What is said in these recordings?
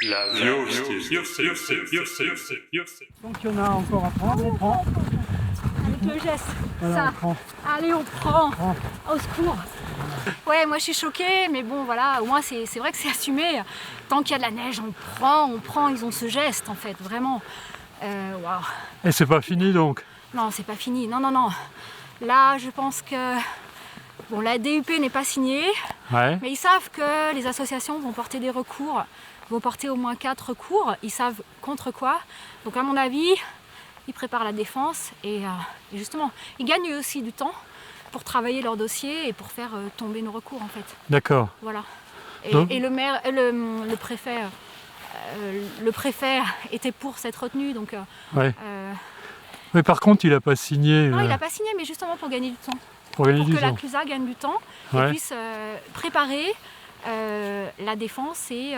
La viosté. Donc il y en a encore à prendre, on prend. Avec le geste, Voilà, ça. on prend. Allez, on prend. Au secours. Ouais, moi je suis choquée, mais bon voilà, au moins c'est vrai que c'est assumé. Tant qu'il y a de la neige, on prend. Ils ont ce geste en fait, vraiment. Waouh. Et c'est pas fini donc? Non, c'est pas fini. Non, non, non. Là, je pense que bon, la DUP n'est pas signée, Ouais. mais ils savent que les associations vont porter des recours, vont porter au moins 4 recours. Ils savent contre quoi. Donc à mon avis, ils préparent la défense et justement, ils gagnent eux aussi du temps pour travailler leur dossier et pour faire tomber nos recours en fait. D'accord. Voilà. Donc- Et le maire, le préfet était pour cette retenue, donc Ouais. Mais par contre, il a pas signé non, il n'a pas signé, mais justement pour gagner du temps. pour gagner Pour du que la temps. CLUSA gagne du temps Ouais. et puisse préparer la défense et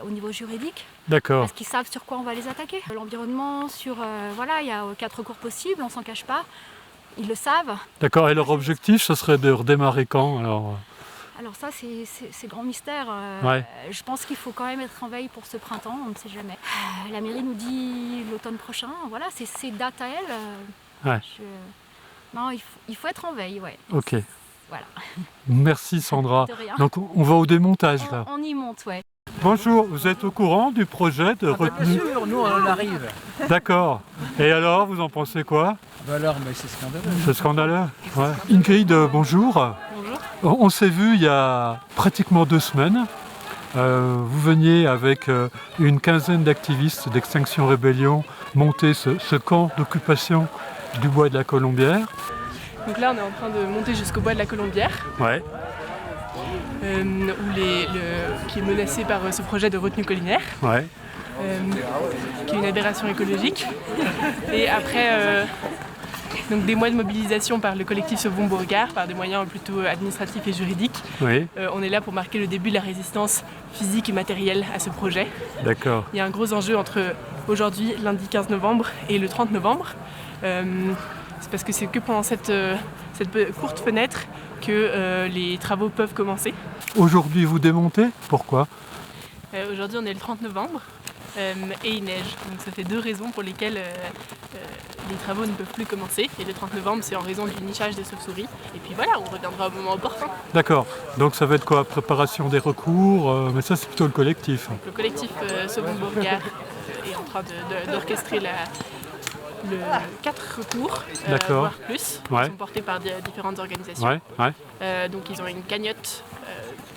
au niveau juridique, D'accord. parce qu'ils savent sur quoi on va les attaquer. L'environnement, sur voilà, il y a 4 recours possibles, on s'en cache pas, ils le savent. D'accord. Et leur objectif, ce serait de redémarrer quand alors? Alors ça, c'est grand mystère. Ouais. Je pense qu'il faut quand même être en veille pour ce printemps, on ne sait jamais. La mairie nous dit l'automne prochain, voilà, c'est ses dates à elle. Ouais. Non, il faut être en veille, ouais. Ok. Voilà. Merci Sandra. De rien. Donc on va au démontage là. On y monte, ouais. Bonjour, vous êtes au courant du projet de retenue? Bien sûr, nous on arrive. D'accord. Et alors, vous en pensez quoi? Bah alors, mais c'est scandaleux. C'est scandaleux. Ouais. Ingrid, bonjour. Bonjour. On s'est vu il y a pratiquement 2 semaines. Vous veniez avec une quinzaine d'activistes d'Extinction Rébellion monter ce camp d'occupation du bois de la Colombière. Donc là, on est en train de monter jusqu'au bois de la Colombière, Ouais. qui est menacé par ce projet de retenue collinaire, Ouais. qui est une aberration écologique. Et après donc des mois de mobilisation par le collectif Sauvons Beauregard, par des moyens plutôt administratifs et juridiques, Oui. on est là pour marquer le début de la résistance physique et matérielle à ce projet. D'accord. Il y a un gros enjeu entre aujourd'hui, lundi 15 novembre, et le 30 novembre. C'est parce que c'est que pendant cette courte fenêtre que les travaux peuvent commencer. Aujourd'hui, vous démontez? Pourquoi? Aujourd'hui, on est le 30 novembre et il neige. Donc ça fait 2 raisons pour lesquelles les travaux ne peuvent plus commencer. Et le 30 novembre, c'est en raison du nichage des chauves-souris. Et puis voilà, on reviendra au moment opportun. D'accord. Donc ça va être quoi? Préparation des recours, mais ça c'est plutôt le collectif. Le collectif Sauvons Beauregard est en train d'orchestrer le 4 recours, D'accord. voire plus, Ouais. qui sont portés par différentes organisations. Ouais, ouais. Donc ils ont une cagnotte,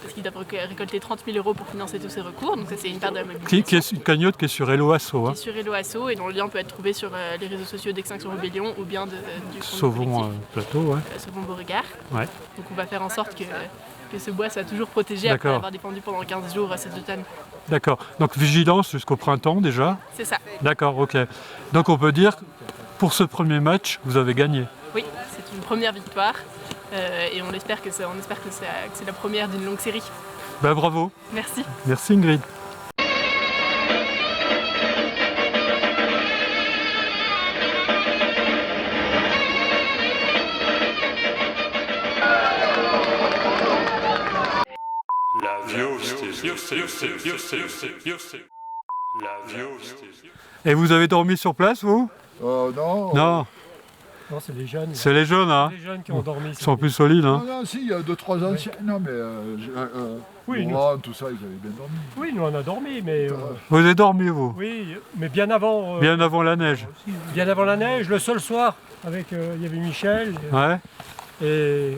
parce qu'ils doivent récolter 30 000 € pour financer tous ces recours. Donc ça, c'est une part de la mobilisation. Qui est une cagnotte qui est sur Hello Asso, Qui hein. est sur Hello Asso et dont le lien peut être trouvé sur les réseaux sociaux d'Extinction Rébellion ou bien du compte Sauvons collectif, Plateau, ouais. Sauvons Beauregard. Ouais. Donc on va faire en sorte que ce bois soit toujours protégé après D'accord. avoir défendu pendant 15 jours cet automne. D'accord. Donc vigilance jusqu'au printemps déjà. C'est ça. D'accord, ok. Donc on peut dire que pour ce premier match, vous avez gagné. Oui, c'est une première victoire et on espère que c'est la première d'une longue série. Ben bravo. Merci. Merci Ingrid. La viosté. La viosté. Et vous avez dormi sur place, vous? Non. Non, Non, c'est les jeunes. c'est les jeunes, hein. Les jeunes qui ont dormi. Ils sont plus solides, hein. Non, si, il y a 2-3 anciens. Non, mais Oui, Laurent, tout ça, ils avaient bien dormi. Oui, nous on a dormi, mais Vous avez dormi, vous? oui, mais bien avant. Bien avant la neige. Bien avant la neige, le seul soir, avec il y avait Michel Ouais. et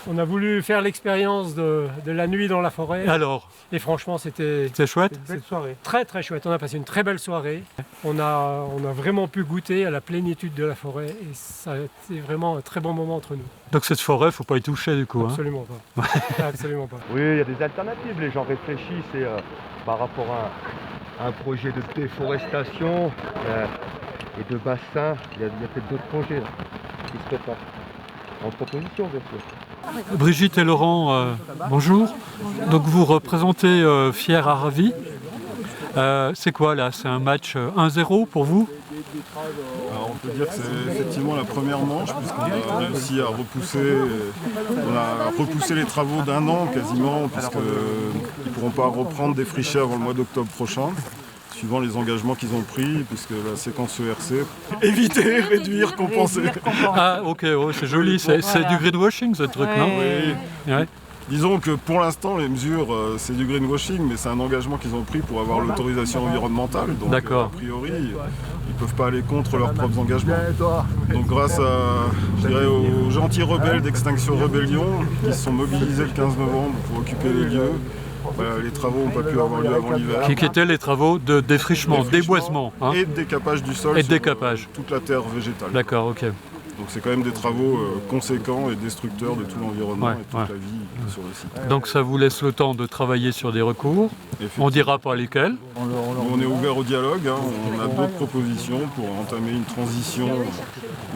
on a voulu faire l'expérience de la nuit dans la forêt. Alors, Et franchement, c'était c'est chouette? une belle soirée. Très très chouette. On a passé une très belle soirée. On a vraiment pu goûter à la plénitude de la forêt et ça a été vraiment un très bon moment entre nous. Donc cette forêt, faut pas y toucher du coup, hein. Absolument pas. Absolument pas. Oui, il y a des alternatives, les gens réfléchissent et, par rapport à un projet de déforestation et de bassin, il y a peut-être d'autres projets là, qui se préparent. En proposition, bien sûr. Brigitte et Laurent, bonjour. Donc vous représentez Fier Aravis. C'est quoi là? C'est un match 1-0 pour vous? Alors, on peut dire que c'est effectivement la première manche, puisqu'on a réussi à repousser les travaux d'1 an quasiment, puisqu'ils ne pourront pas reprendre défricher avant le mois d'octobre prochain, suivant les engagements qu'ils ont pris, puisque la séquence ERC, éviter, réduire, compenser. Ah ok, oh, c'est joli, c'est du greenwashing ce truc, non? Oui. Ouais. Disons que pour l'instant, les mesures, c'est du greenwashing, mais c'est un engagement qu'ils ont pris pour avoir l'autorisation environnementale. Donc, D'accord. a priori, ils ne peuvent pas aller contre leurs propres engagements. Donc, grâce aux gentils rebelles d'Extinction Rebellion, qui se sont mobilisés le 15 novembre pour occuper les lieux, les travaux n'ont pas pu avoir lieu avant l'hiver. Qui étaient les travaux de défrichement, déboisement. Hein? Et de décapage du sol Et de sur décapage. toute la terre végétale. D'accord, ok. Donc c'est quand même des travaux conséquents et destructeurs de tout l'environnement et toute la vie sur le site. Donc ça vous laisse le temps de travailler sur des recours. On dira pas lesquels. On est ouvert au dialogue, hein. On a d'autres propositions pour entamer une transition,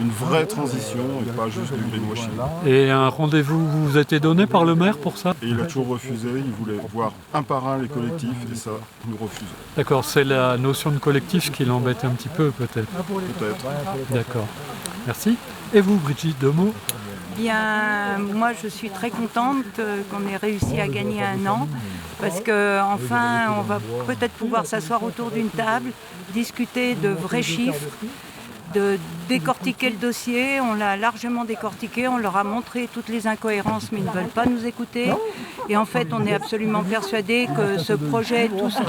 une vraie transition et pas juste du greenwashing. Et un rendez-vous vous a été donné par le maire pour ça? Et il a toujours refusé, il voulait voir un par un les collectifs et ça, nous refusons. D'accord, c'est la notion de collectif qui l'embête un petit peu peut-être. Peut-être. D'accord. Merci. Et vous, Brigitte, 2 mots? Bien, moi je suis très contente qu'on ait réussi à gagner 1 an parce qu'enfin on va peut-être pouvoir s'asseoir autour d'une table, discuter de vrais chiffres, de décortiquer le dossier. On l'a largement décortiqué, on leur a montré toutes les incohérences mais ils ne veulent pas nous écouter. Et en fait on est absolument persuadés que ce projet, tout ce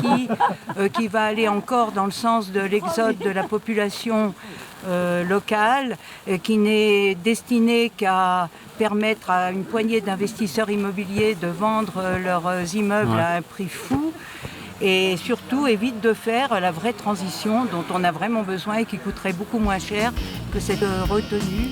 qui va aller encore dans le sens de l'exode de la population locale, qui n'est destiné qu'à permettre à une poignée d'investisseurs immobiliers de vendre leurs immeubles à un prix fou et surtout évite de faire la vraie transition dont on a vraiment besoin et qui coûterait beaucoup moins cher que cette retenue.